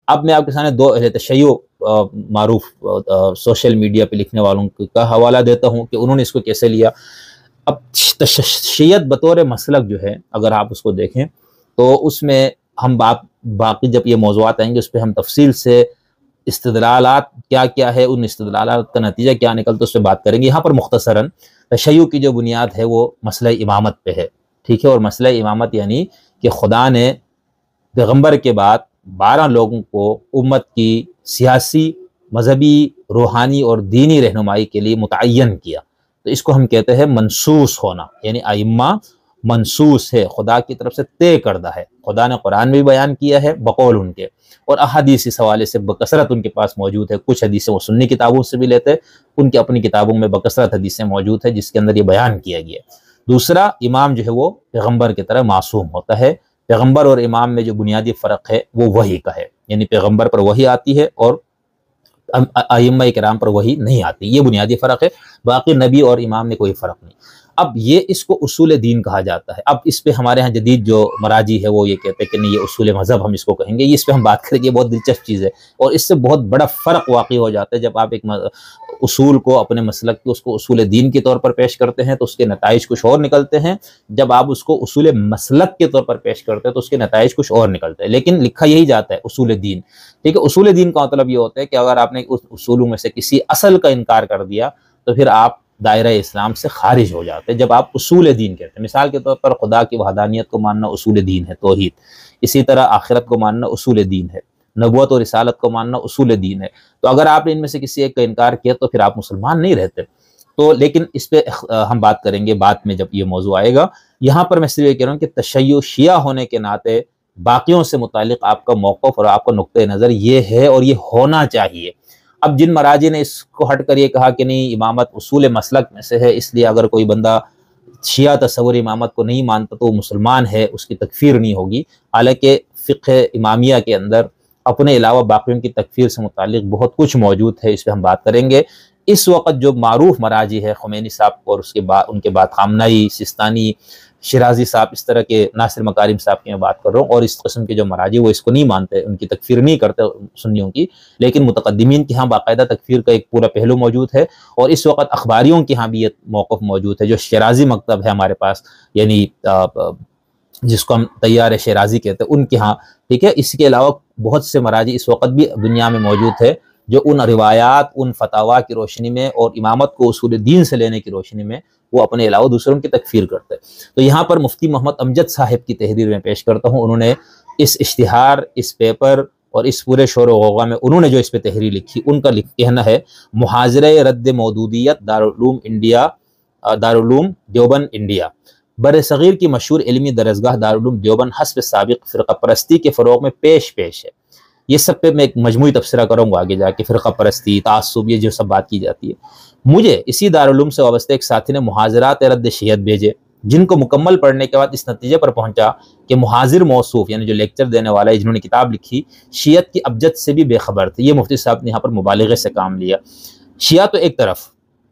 اب میں آپ کے سامنے دو اہل تشیع معروف سوشل میڈیا پہ لکھنے والوں کا حوالہ دیتا ہوں کہ انہوں نے اس کو کیسے لیا۔ اب شیعت بطور مسلک جو ہے اگر آپ اس کو دیکھیں تو اس میں ہم باقی جب یہ موضوعات آئیں گے اس پہ ہم تفصیل سے استدلالات کیا کیا ہے، ان استدلالات کا نتیجہ کیا نکلتا اس پہ بات کریں گے۔ یہاں پر مختصراً تشیع کی جو بنیاد ہے وہ مسئلہ امامت پہ ہے، ٹھیک ہے، اور مسئلہ امامت یعنی کہ خدا نے پیغمبر کے بعد 12 لوگوں کو امت کی سیاسی، مذہبی، روحانی اور دینی رہنمائی کے لیے متعین کیا، تو اس کو ہم کہتے ہیں منصوص ہونا، یعنی ائمہ منصوص ہے، خدا کی طرف سے طے کردہ ہے۔ خدا نے قرآن میں بھی بیان کیا ہے بقول ان کے، اور احادیث اس حوالے سے بکثرت ان کے پاس موجود ہے۔ کچھ حدیثیں وہ سنی کتابوں سے بھی لیتے، ان کی اپنی کتابوں میں بکثرت حدیثیں موجود ہیں جس کے اندر یہ بیان کیا گیا ہے۔ دوسرا، امام جو ہے وہ پیغمبر کی طرح معصوم ہوتا ہے۔ پیغمبر اور امام میں جو بنیادی فرق ہے وہ وحی کا ہے، یعنی پیغمبر پر وحی آتی ہے اور ائمہ کرام پر وحی نہیں آتی، یہ بنیادی فرق ہے۔ باقی نبی اور امام میں کوئی فرق نہیں۔ اب یہ اس کو اصول دین کہا جاتا ہے۔ اب اس پہ ہمارے ہاں جدید جو مراجی ہے وہ یہ کہتے ہیں کہ نہیں، یہ اصول مذہب ہم اس کو کہیں گے، یہ اس پہ ہم بات کریں گے، یہ بہت دلچسپ چیز ہے، اور اس سے بہت بڑا فرق واقع ہو جاتا ہے۔ جب آپ ایک اصول کو اپنے مسلک کے اس کو اصول دین کے طور پر پیش کرتے ہیں تو اس کے نتائج کچھ اور نکلتے ہیں، جب آپ اس کو اصول مسلک کے طور پر پیش کرتے ہیں تو اس کے نتائج کچھ اور نکلتے ہیں، لیکن لکھا یہی جاتا ہے اصول دین، ٹھیک ہے۔ اصول دین کا مطلب یہ ہوتا ہے کہ اگر آپ نے اس اصولوں میں سے کسی اصل کا انکار کر دیا تو پھر آپ دائرہ اسلام سے خارج ہو جاتے ہیں۔ جب آپ اصول دین کہتے ہیں، مثال کے طور پر خدا کی وحدانیت کو ماننا اصول دین ہے، توحید، اسی طرح آخرت کو ماننا اصول دین ہے، نبوت اور رسالت کو ماننا اصول دین ہے، تو اگر آپ نے ان میں سے کسی ایک کا انکار کیا تو پھر آپ مسلمان نہیں رہتے۔ تو لیکن اس پہ ہم بات کریں گے بعد میں جب یہ موضوع آئے گا۔ یہاں پر میں صرف یہ کہہ رہا ہوں کہ تشیع شیعہ ہونے کے ناطے باقیوں سے متعلق آپ کا موقف اور آپ کا نقطہ نظر یہ ہے اور یہ ہونا چاہیے۔ اب جن مراجع نے اس کو ہٹ کر یہ کہا کہ نہیں، امامت اصول مسلک میں سے ہے، اس لیے اگر کوئی بندہ شیعہ تصور امامت کو نہیں مانتا تو وہ مسلمان ہے، اس کی تکفیر نہیں ہوگی، حالانکہ فقہ امامیہ کے اندر اپنے علاوہ باقیوں کی تکفیر سے متعلق بہت کچھ موجود ہے، اس پہ ہم بات کریں گے۔ اس وقت جو معروف مراجع ہے خمینی صاحب اور اس کے بعد ان کے بعد خامنائی، سستانی، شیرازی صاحب، اس طرح کے ناصر مکارم صاحب کی میں بات کر رہا ہوں، اور اس قسم کے جو مراجع وہ اس کو نہیں مانتے، ان کی تکفیر نہیں کرتے سنیوں کی، لیکن متقدمین کے ہاں باقاعدہ تکفیر کا ایک پورا پہلو موجود ہے، اور اس وقت اخباریوں کے ہاں بھی یہ موقف موجود ہے۔ جو شیرازی مکتب ہے ہمارے پاس، یعنی جس کو ہم تیار شیرازی کہتے ہیں، ان کے ہاں، ٹھیک ہے۔ اس کے علاوہ بہت سے مراجع اس وقت بھی دنیا میں موجود ہے جو ان روایات، ان فتاوا کی روشنی میں اور امامت کو اصول دین سے لینے کی روشنی میں وہ اپنے علاوہ دوسروں کی تکفیر کرتے ہیں۔ تو یہاں پر مفتی محمد امجد صاحب کی تحریر میں پیش کرتا ہوں، انہوں نے اس اشتہار، اس پیپر اور اس پورے شور و غوغا میں انہوں نے جو اس پہ تحریر لکھی، ان کا کہنا ہے محاضرہ رد مودودیت دارالعلوم دیوبند انڈیا، بر صغیر کی مشہور علمی درسگاہ دارالعلوم دیوبند حسب سابق فرقہ پرستی کے فروغ میں پیش ہے۔ یہ سب پہ میں ایک مجموعی تبصرہ کروں گا آگے جا کے، فرقہ پرستی، تعصب، یہ جو سب بات کی جاتی ہے۔ مجھے اسی دارالعلوم سے وابستہ ایک ساتھی نے محاضرات رد شیعت بھیجے، جن کو مکمل پڑھنے کے بعد اس نتیجے پر پہنچا کہ محاضر موصوف، یعنی جو لیکچر دینے والا ہے، جنہوں نے کتاب لکھی، شیعت کی ابجد سے بھی بے خبر تھے۔ یہ مفتی صاحب نے یہاں پر مبالغے سے کام لیا۔ شیعہ تو ایک طرف،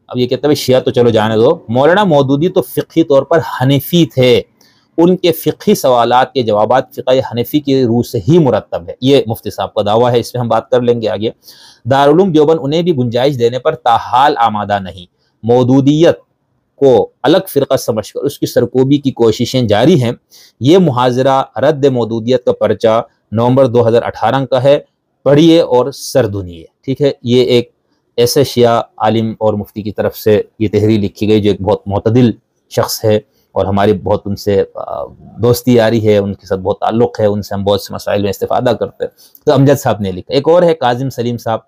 اب یہ کہتے ہیں شیعہ تو چلو جانے دو، مولانا مودودی تو فقہی طور پر حنفی تھے، ان کے فقہی سوالات کے جوابات فقہ حنفی کی روح سے ہی مرتب ہے، یہ مفتی صاحب کا دعویٰ ہے، اس پہ ہم بات کر لیں گے آگے۔ دارالعلوم دیوبند انہیں بھی گنجائش دینے پر تاحال آمادہ نہیں، مودودیت کو الگ فرقہ سمجھ کر اس کی سرکوبی کی کوششیں جاری ہیں۔ یہ محاضرہ رد مودودیت کا پرچہ نومبر 2018 کا ہے، پڑھیے اور سردنیے، ٹھیک ہے۔ یہ ایک ایسے شیعہ عالم اور مفتی کی طرف سے یہ تحریر لکھی گئی جو ایک بہت معتدل شخص ہے، اور ہماری بہت ان سے دوستی یاری ہے، ان کے ساتھ بہت تعلق ہے، ان سے ہم بہت سے مسائل میں استفادہ کرتے ہیں۔ تو امجد صاحب نے لکھا۔ ایک اور ہے کاظم سلیم صاحب،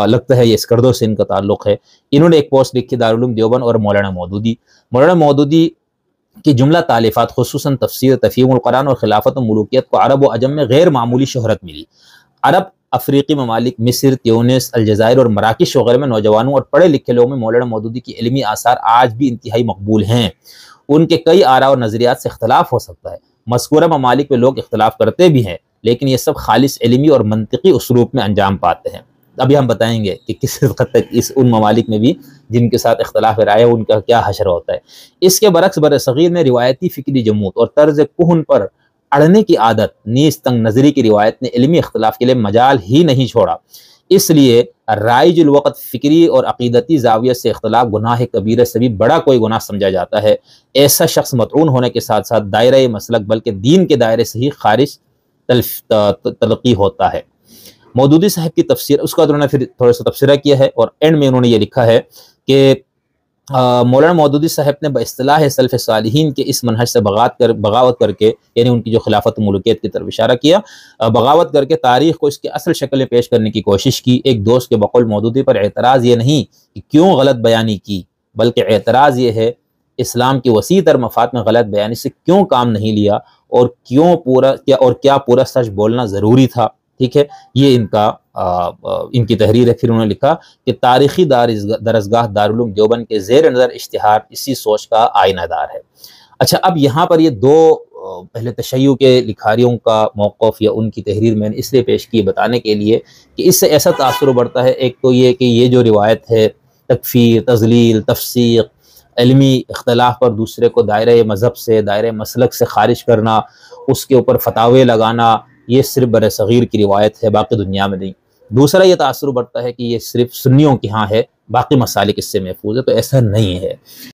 لگتا ہے یہ اسکردو سے ان کا تعلق ہے، انہوں نے ایک پوسٹ لکھی دارالعلوم دیوبند اور مولانا مودودی۔ مولانا مودودی کی جملہ تالیفات، خصوصاً تفسیر تفہیم القرآن اور خلافت و ملوکیت کو عرب و عجم میں غیر معمولی شہرت ملی۔ عرب، افریقی ممالک، مصر، تیونس، الجزائر اور مراکش وغیرہ میں نوجوانوں اور پڑھے لکھے لوگوں میں مولانا مودودی کی علمی آثار آج بھی انتہائی مقبول ہیں۔ ان کے کئی آراء اور نظریات سے اختلاف ہو سکتا ہے، مذکورہ ممالک میں لوگ اختلاف کرتے بھی ہیں، لیکن یہ سب خالص علمی اور منطقی اسلوب میں انجام پاتے ہیں۔ ابھی ہم بتائیں گے کہ کس حد تک ان ممالک میں بھی جن کے ساتھ اختلاف رائے ان کا کیا حشر ہوتا ہے۔ اس کے برعکس برصغیر میں روایتی فکری جمود اور طرز کہن پر اڑنے کی عادت نیز تنگ نظری کی روایت نے علمی اختلاف کے لیے مجال ہی نہیں چھوڑا۔ اس لیے رائج الوقت فکری اور عقیدتی زاویہ سے اختلاف گناہ کبیرہ سے بھی بڑا کوئی گناہ سمجھا جاتا ہے۔ ایسا شخص مطعون ہونے کے ساتھ ساتھ دائرہ مسلک بلکہ دین کے دائرے سے ہی خارج تلقی ہوتا ہے۔ مودودی صاحب کی تفسیر، اس کا انہوں نے پھر تھوڑا سا تبصرہ کیا ہے اور اینڈ میں انہوں نے یہ لکھا ہے کہ مولانا مودودی صاحب نے باصطلاح سلف صالحین کے اس منہج سے بغاوت کر کے، یعنی ان کی جو خلافت ملوکیت کی طرف اشارہ کیا، بغاوت کر کے تاریخ کو اس کی اصل شکل میں پیش کرنے کی کوشش کی۔ ایک دوست کے بقول مودودی پر اعتراض یہ نہیں کہ کیوں غلط بیانی کی، بلکہ اعتراض یہ ہے اسلام کی وسیع تر مفاد میں غلط بیانی سے کیوں کام نہیں لیا، اور کیا پورا سچ بولنا ضروری تھا۔ ٹھیک ہے، یہ ان کی تحریر ہے۔ پھر انہوں نے لکھا کہ تاریخی درسگاہ دارالعلوم دیوبند کے زیر نظر اشتہار اسی سوچ کا آئینہ دار ہے۔ اچھا، اب یہاں پر یہ دو پہلے تشیع کے لکھاریوں کا موقف یا ان کی تحریر میں نے اس لیے پیش کی بتانے کے لیے کہ اس سے ایسا تاثر بڑھتا ہے، ایک تو یہ کہ یہ جو روایت ہے تکفیر، تضلیل، تفسیق، علمی اختلاف پر دوسرے کو دائرہ مذہب سے، دائرہ مسلک سے خارج کرنا، اس کے اوپر فتاوے لگانا، یہ صرف بر صغیر کی روایت ہے، باقی دنیا میں نہیں۔ دوسرا یہ تاثر بڑھتا ہے کہ یہ صرف سنیوں کے ہاں ہے، باقی مسالک اس سے محفوظ ہے، تو ایسا نہیں ہے۔